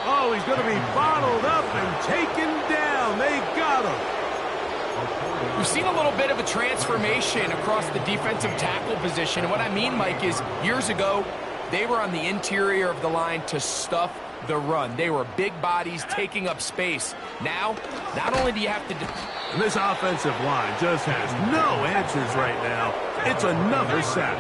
Speaker 1: Oh, he's going to be bottled up and taken down. They got him.
Speaker 3: We've seen a little bit of a transformation across the defensive tackle position. And what I mean, Mike, is years ago, they were on the interior of the line to stuff the run. They were big bodies taking up space. Now, not only do you have to...
Speaker 1: And this offensive line just has no answers right now. It's another sack.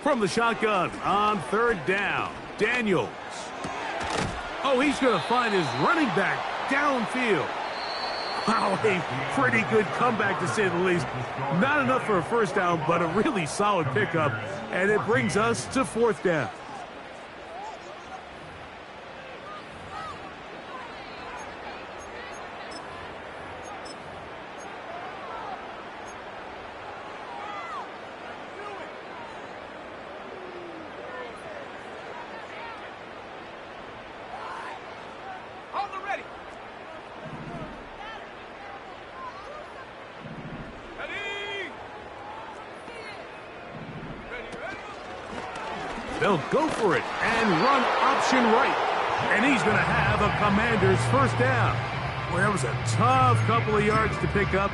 Speaker 1: From the shotgun on third down, Daniels. Oh, he's going to find his running back downfield. Wow, a pretty good comeback to say the least. Not enough for a first down, but a really solid pickup. And it brings us to fourth down. They'll go for it and run option right. And he's going to have a Commander's first down. Well, that was a tough couple of yards to pick up,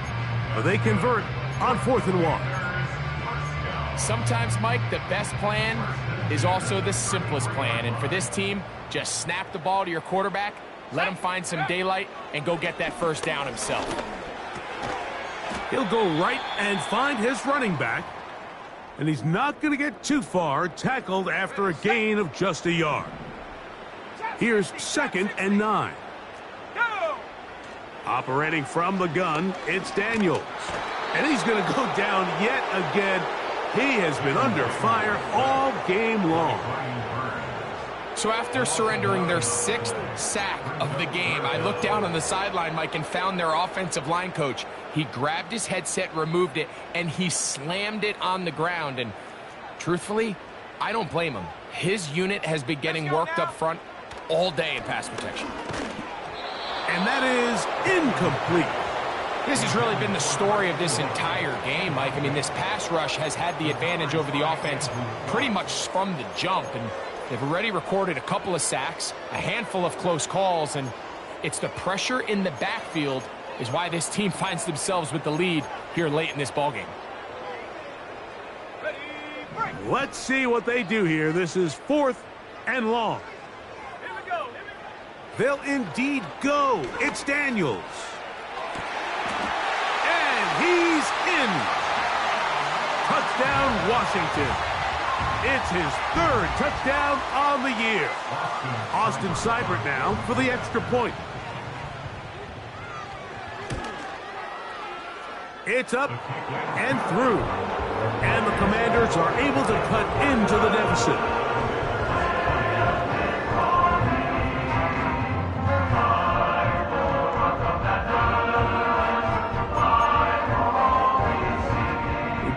Speaker 1: but they convert on 4th and 1.
Speaker 3: Sometimes, Mike, the best plan is also the simplest plan. And for this team, just snap the ball to your quarterback, let him find some daylight, and go get that first down himself.
Speaker 1: He'll go right and find his running back. And he's not going to get too far, tackled after a gain of just a yard. Here's 2nd and 9. Operating from the gun, it's Daniels. And he's going to go down yet again. He has been under fire all game long.
Speaker 3: So after surrendering their 6th sack of the game, I looked down on the sideline, Mike, and found their offensive line coach. He grabbed his headset, removed it, and he slammed it on the ground. And truthfully, I don't blame him. His unit has been getting worked up front all day in pass protection.
Speaker 1: And that is incomplete.
Speaker 3: This has really been the story of this entire game, Mike. I mean, this pass rush has had the advantage over the offense pretty much from the jump. And they've already recorded a couple of sacks, a handful of close calls, and it's the pressure in the backfield is why this team finds themselves with the lead here late in this ballgame.
Speaker 1: Let's see what they do here. This is 4th and long. They'll indeed go. It's Daniels. And he's in. Touchdown, Washington. It's his 3rd touchdown on the year. Austin Seibert now for the extra point. It's up and through. And the Commanders are able to cut into the deficit.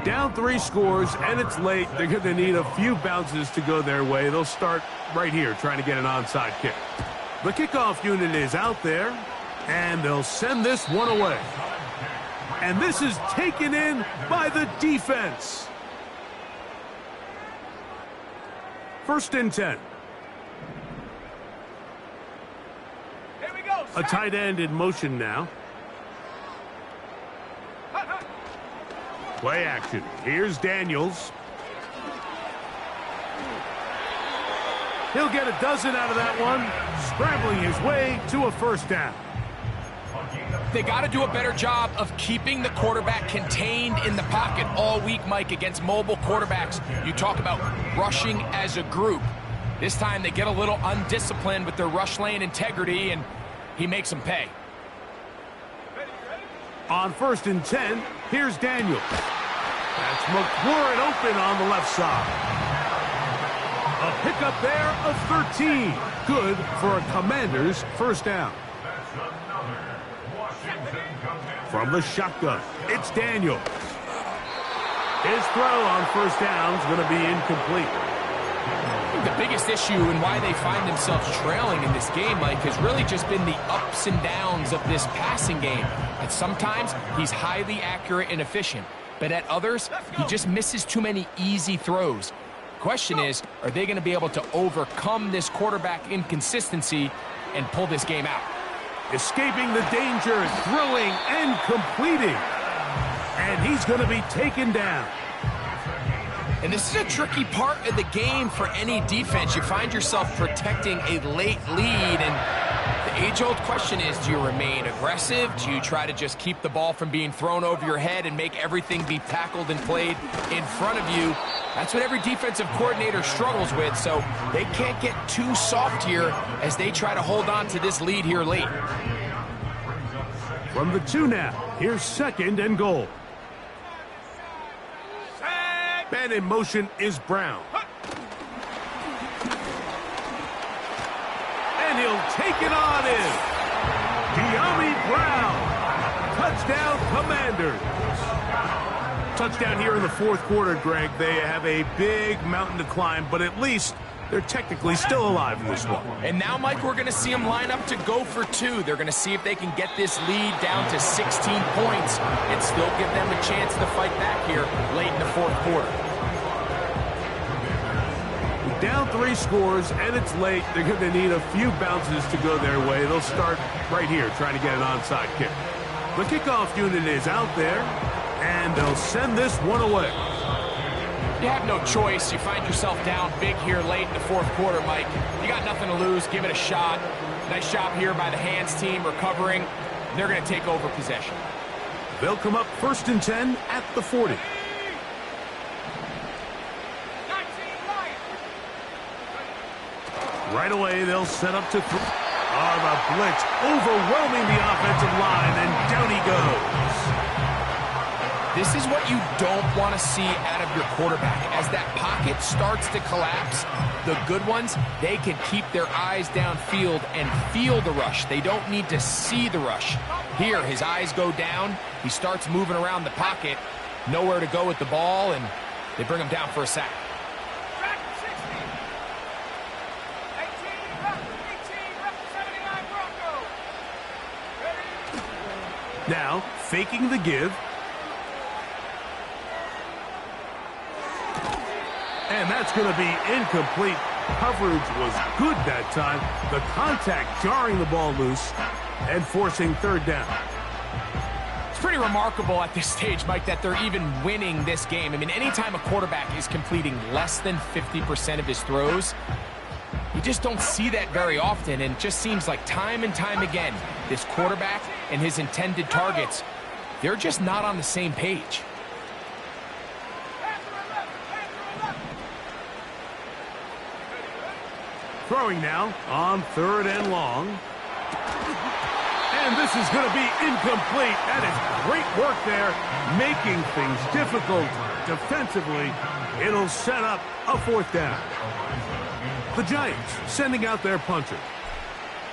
Speaker 1: Down 3 scores, and it's late. They're going to need a few bounces to go their way. They'll start right here trying to get an onside kick. The kickoff unit is out there, and they'll send this one away. And this is taken in by the defense. 1st and 10. A tight end in motion now. Play action. Here's Daniels. He'll get a dozen out of that one, scrambling his way to a first down.
Speaker 3: They got to do a better job of keeping the quarterback contained in the pocket all week, Mike, against mobile quarterbacks. You talk about rushing as a group. This time they get a little undisciplined with their rush lane integrity, and he makes them pay.
Speaker 1: On 1st and 10, here's Daniels. That's McLaurin open on the left side. A pickup there of 13. Good for a Commanders first down. From the shotgun, it's Daniels. His throw on first down is going to be incomplete.
Speaker 3: The biggest issue and why they find themselves trailing in this game, Mike, has really just been the ups and downs of this passing game. And sometimes he's highly accurate and efficient, but at others, he just misses too many easy throws. The question is, are they going to be able to overcome this quarterback inconsistency and pull this game out?
Speaker 1: Escaping the danger, throwing and completing. And he's going to be taken down.
Speaker 3: And this is a tricky part of the game for any defense. You find yourself protecting a late lead, and the age-old question is, do you remain aggressive? Do you try to just keep the ball from being thrown over your head and make everything be tackled and played in front of you? That's what every defensive coordinator struggles with, so they can't get too soft here as they try to hold on to this lead here late.
Speaker 1: From the 2 now, here's 2nd and goal. Man in motion is Brown. And he'll take it on in. Dyami Brown. Touchdown, Commanders. Touchdown here in the 4th quarter, Greg. They have a big mountain to climb, but at least they're technically still alive in this one.
Speaker 3: And now, Mike, we're going to see them line up to go for 2. They're going to see if they can get this lead down to 16 points and still give them a chance to fight back here late in the 4th quarter.
Speaker 1: Down 3 scores, and it's late. They're going to need a few bounces to go their way. They'll start right here trying to get an onside kick. The kickoff unit is out there, and they'll send this one away.
Speaker 3: You have no choice. You find yourself down big here late in the 4th quarter, Mike. You got nothing to lose. Give it a shot. Nice job here by the hands team recovering. They're going to take over possession.
Speaker 1: They'll come up 1st and 10 at the 40. Right away, they'll set up to throw. Oh, the blitz overwhelming the offensive line, and down he goes.
Speaker 3: This is what you don't want to see out of your quarterback. As that pocket starts to collapse, the good ones, they can keep their eyes downfield and feel the rush. They don't need to see the rush. Here, his eyes go down. He starts moving around the pocket. Nowhere to go with the ball, and they bring him down for a sack.
Speaker 1: Now, faking the give. And that's going to be incomplete. Coverage was good that time. The contact jarring the ball loose and forcing 3rd down.
Speaker 3: It's pretty remarkable at this stage, Mike, that they're even winning this game. I mean, anytime a quarterback is completing less than 50% of his throws, you just don't see that very often, and it just seems like time and time again, this quarterback and his intended targets, they're just not on the same page.
Speaker 1: Throwing now on 3rd and long. And this is going to be incomplete. That is great work there, making things difficult defensively. It'll set up a 4th down. The Giants sending out their punter.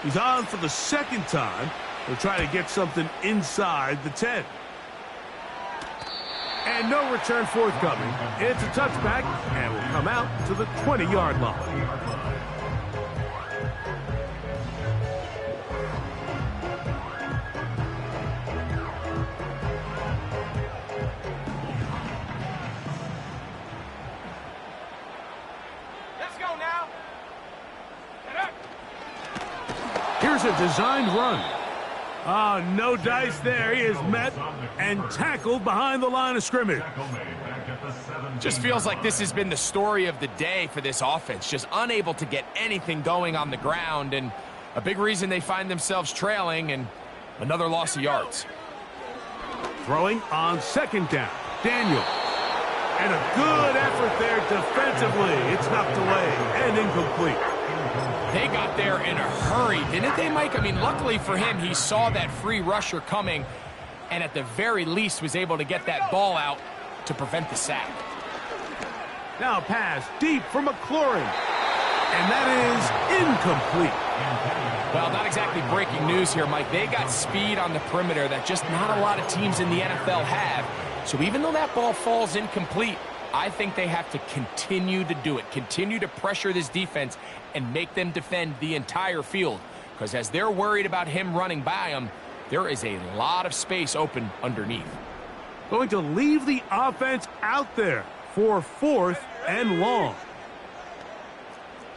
Speaker 1: He's on for the 2nd time. They'll try to get something inside the 10. And no return forthcoming. It's a touchback and will come out to the 20-yard line. Here's a designed run. Oh, no dice there. He is met and tackled behind the line of scrimmage.
Speaker 3: Just feels like this has been the story of the day for this offense. Just unable to get anything going on the ground, and a big reason they find themselves trailing, and another loss of yards.
Speaker 1: Throwing on second down. Daniel. And a good effort there defensively. It's knocked away and incomplete.
Speaker 3: They got there in a hurry, didn't they, Mike? I mean, luckily for him, he saw that free rusher coming and at the very least was able to get that ball out to prevent the sack.
Speaker 1: Now a pass deep for McLaurin. And that is incomplete.
Speaker 3: Well, not exactly breaking news here, Mike. They got speed on the perimeter that just not a lot of teams in the NFL have. So even though that ball falls incomplete, I think they have to continue to do it, continue to pressure this defense and make them defend the entire field. Because as they're worried about him running by them, there is a lot of space open underneath.
Speaker 1: Going to leave the offense out there for 4th and long.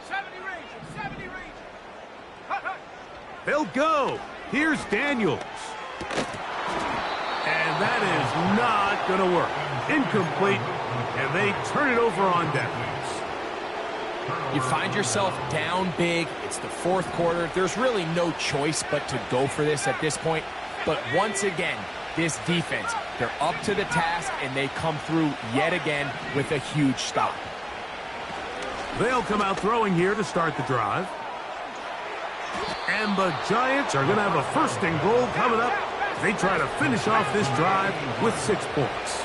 Speaker 4: 70 range.
Speaker 1: They'll go. Here's Daniels. And that is not going to work. Incomplete. And they turn it over on downs.
Speaker 3: You find yourself down big. It's the 4th quarter. There's really no choice but to go for this at this point. But once again, this defense, they're up to the task, and they come through yet again with a huge stop.
Speaker 1: They'll come out throwing here to start the drive. And the Giants are going to have a 1st and goal coming up. They try to finish off this drive with 6 points.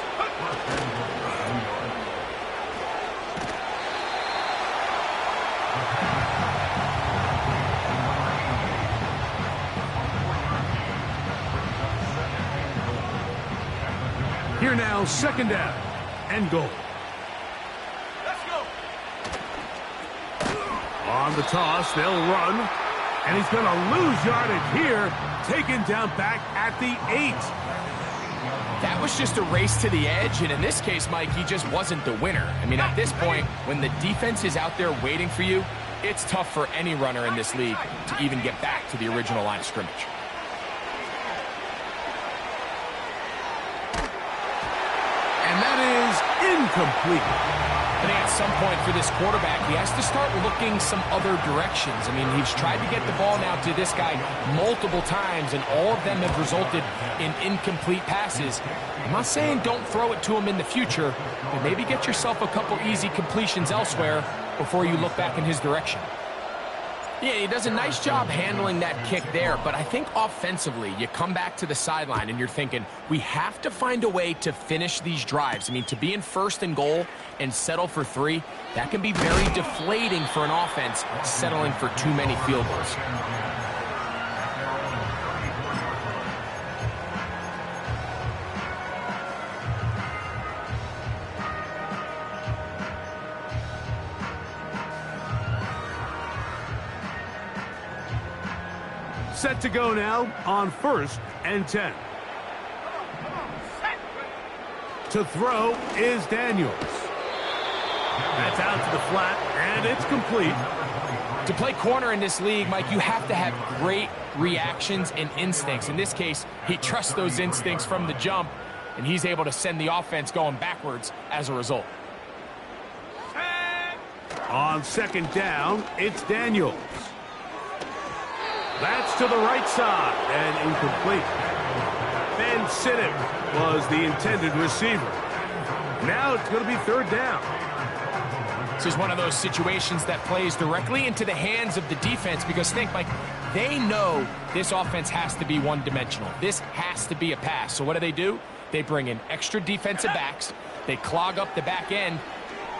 Speaker 1: Here now, 2nd down and goal.
Speaker 4: Let's go.
Speaker 1: On the toss, they'll run. And he's going to lose yardage here. Taken down back at the 8.
Speaker 3: That was just a race to the edge, and in this case, Mike, he just wasn't the winner. I mean, at this point, when the defense is out there waiting for you, it's tough for any runner in this league to even get back to the original line of scrimmage.
Speaker 1: And that is incomplete.
Speaker 3: I think at some point for this quarterback, he has to start looking some other directions. I mean, he's tried to get the ball now to this guy multiple times, and all of them have resulted in incomplete passes. I'm not saying don't throw it to him in the future, but maybe get yourself a couple easy completions elsewhere before you look back in his direction. Yeah, he does a nice job handling that kick there, but I think offensively, you come back to the sideline and you're thinking, we have to find a way to finish these drives. I mean, to be in 1st and goal and settle for 3, that can be very deflating for an offense settling for too many field goals.
Speaker 1: Set to go now on 1st and 10. To throw is Daniels. That's out to the flat, and it's complete.
Speaker 3: To play corner in this league, Mike, you have to have great reactions and instincts. In this case, he trusts those instincts from the jump, and he's able to send the offense going backwards as a result.
Speaker 1: On 2nd down, it's Daniels. That's to the right side and incomplete. Ben Siddick was the intended receiver. Now it's going to be 3rd down.
Speaker 3: This is one of those situations that plays directly into the hands of the defense because think, Mike, they know this offense has to be one-dimensional. This has to be a pass. So what do? They bring in extra defensive backs. They clog up the back end.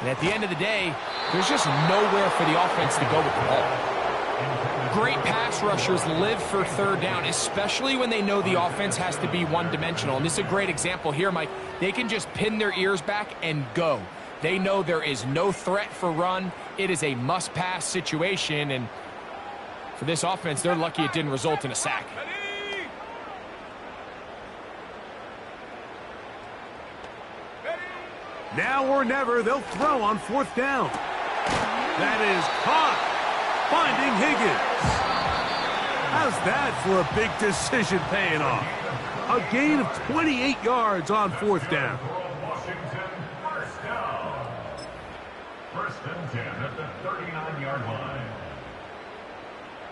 Speaker 3: And at the end of the day, there's just nowhere for the offense to go with the ball. Great pass rushers live for 3rd down, especially when they know the offense has to be one-dimensional. And this is a great example here, Mike. They can just pin their ears back and go. They know there is no threat for run. It is a must-pass situation. And for this offense, they're lucky it didn't result in a sack.
Speaker 1: Now or never, they'll throw on 4th down. That is caught. Finding Higgins. How's that for a big decision paying off? A gain of 28 yards on 4th down.
Speaker 2: Washington, first down. 1st and 10 at the 39-yard line.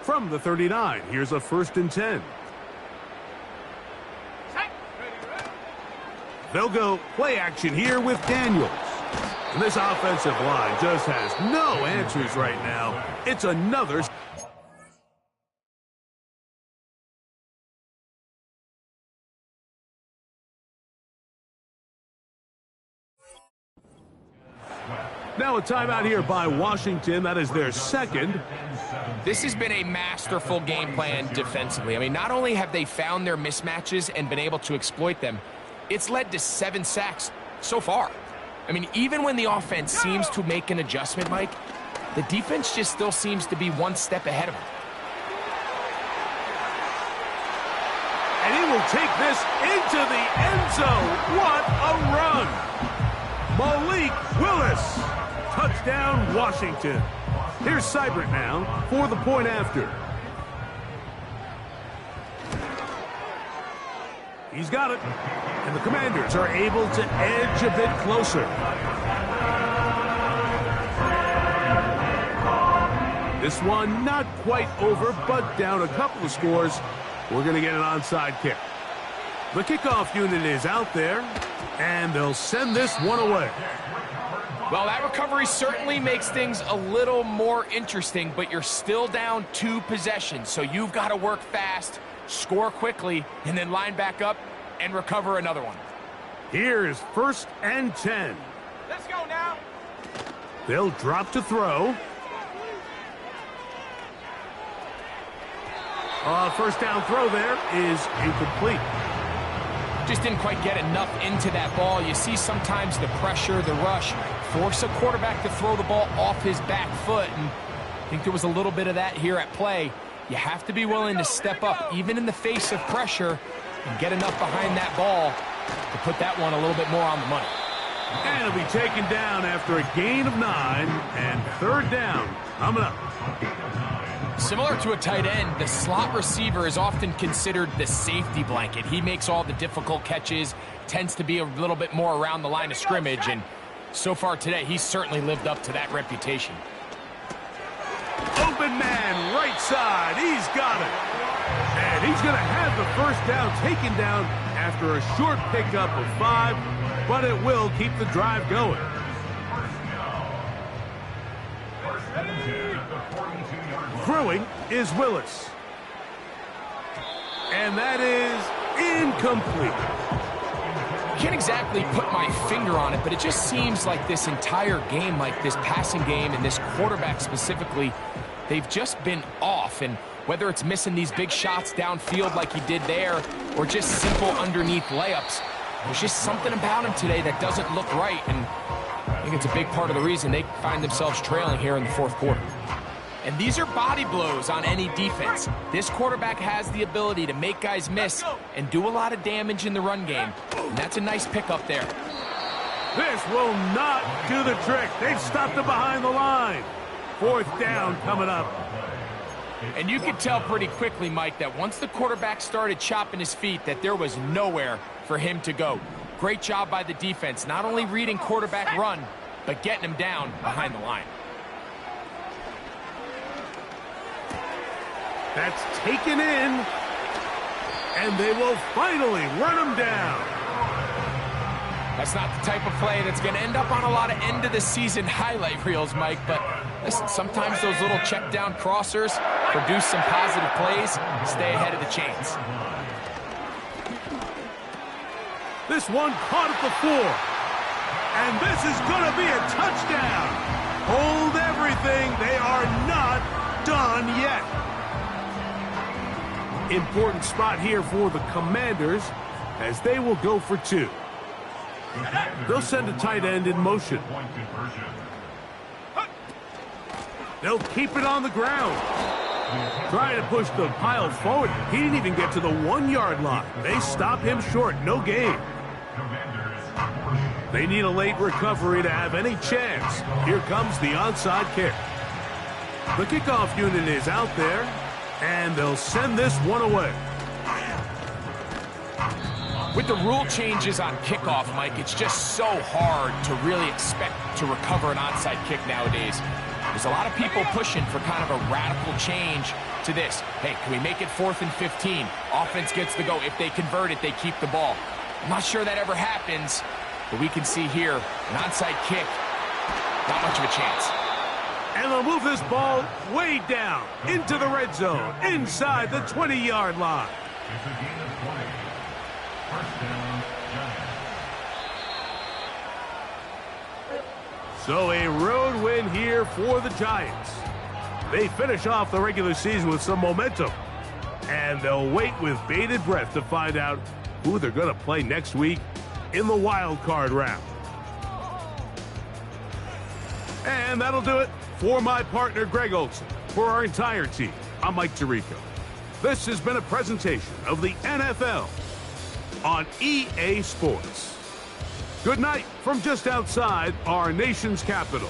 Speaker 1: From the 39, here's a 1st and 10. They'll go play action here with Daniels. And this offensive line just has no answers right now. It's another... Now a timeout here by Washington. That is their second.
Speaker 3: This has been a masterful game plan defensively. I mean, not only have they found their mismatches and been able to exploit them, it's led to 7 sacks so far. I mean, even when the offense seems to make an adjustment, Mike, the defense just still seems to be one step ahead of them.
Speaker 1: And he will take this into the end zone. What a run! Malik Willis. Touchdown, Washington. Here's Seibert now for the point after. He's got it. And the Commanders are able to edge a bit closer. This one not quite over, but down a couple of scores. We're going to get an onside kick. The kickoff unit is out there, and they'll send this one away.
Speaker 3: Well, that recovery certainly makes things a little more interesting, but you're still down 2 possessions, so you've got to work fast, score quickly, and then line back up and recover another one.
Speaker 1: Here's 1st and 10.
Speaker 4: Let's go now.
Speaker 1: They'll drop to throw. First down throw there is incomplete.
Speaker 3: Just didn't quite get enough into that ball. You see sometimes the pressure, the rush, force a quarterback to throw the ball off his back foot, and I think there was a little bit of that here at play. You have to be willing to step up, even in the face of pressure, and get enough behind that ball to put that one a little bit more on the money.
Speaker 1: And it'll be taken down after a gain of 9, and 3rd down coming up.
Speaker 3: Similar to a tight end, the slot receiver is often considered the safety blanket. He makes all the difficult catches, tends to be a little bit more around the line of scrimmage, and so far today, he's certainly lived up to that reputation.
Speaker 1: Open man, right side. He's got it. And he's going to have the 1st down taken down after a short pickup of 5, but it will keep the drive going. Throwing is Willis. And that is incomplete.
Speaker 3: Can't exactly put my finger on it, but it just seems like this entire game, like this passing game and this quarterback specifically, they've just been off. And whether it's missing these big shots downfield like he did there or just simple underneath layups, there's just something about him today that doesn't look right. And I think it's a big part of the reason they find themselves trailing here in the 4th quarter. And these are body blows on any defense. This quarterback has the ability to make guys miss and do a lot of damage in the run game. And that's a nice pickup there.
Speaker 1: This will not do the trick. They've stopped him behind the line. 4th down coming up.
Speaker 3: And you could tell pretty quickly, Mike, that once the quarterback started chopping his feet, that there was nowhere for him to go. Great job by the defense, not only reading quarterback run, but getting him down behind the line.
Speaker 1: That's taken in, and they will finally run him down.
Speaker 3: That's not the type of play that's going to end up on a lot of end-of-the-season highlight reels, Mike, but listen, sometimes those little check-down crossers produce some positive plays, stay ahead of the chains.
Speaker 1: This one caught at the 4, and this is going to be a touchdown. Hold everything. They are not done yet. Important spot here for the Commanders as they will go for 2. They'll send a tight end in motion. They'll keep it on the ground. Trying to push the pile forward. He didn't even get to the 1-yard line. They stop him short. No gain. They need a late recovery to have any chance. Here comes the onside kick. The kickoff unit is out there, And they'll send this one away.
Speaker 3: With the rule changes on kickoff, Mike, it's just so hard to really expect to recover an onside kick nowadays. There's a lot of people pushing for kind of a radical change to this. Hey, can we make it 4th and 15? Offense gets the go. If they convert it, they keep the ball. I'm not sure that ever happens, but we can see here, an onside kick, not much of a chance.
Speaker 1: And they'll move this ball way down into the red zone, inside the 20-yard line.
Speaker 2: It's a gain of 20. First down, Giants.
Speaker 1: So a road win here for the Giants. They finish off the regular season with some momentum. And they'll wait with bated breath to find out who they're going to play next week in the wild card round. And that'll do it for my partner, Greg Olson. For our entire team, I'm Mike Tirico. This has been a presentation of the NFL on EA Sports. Good night from just outside our nation's capital.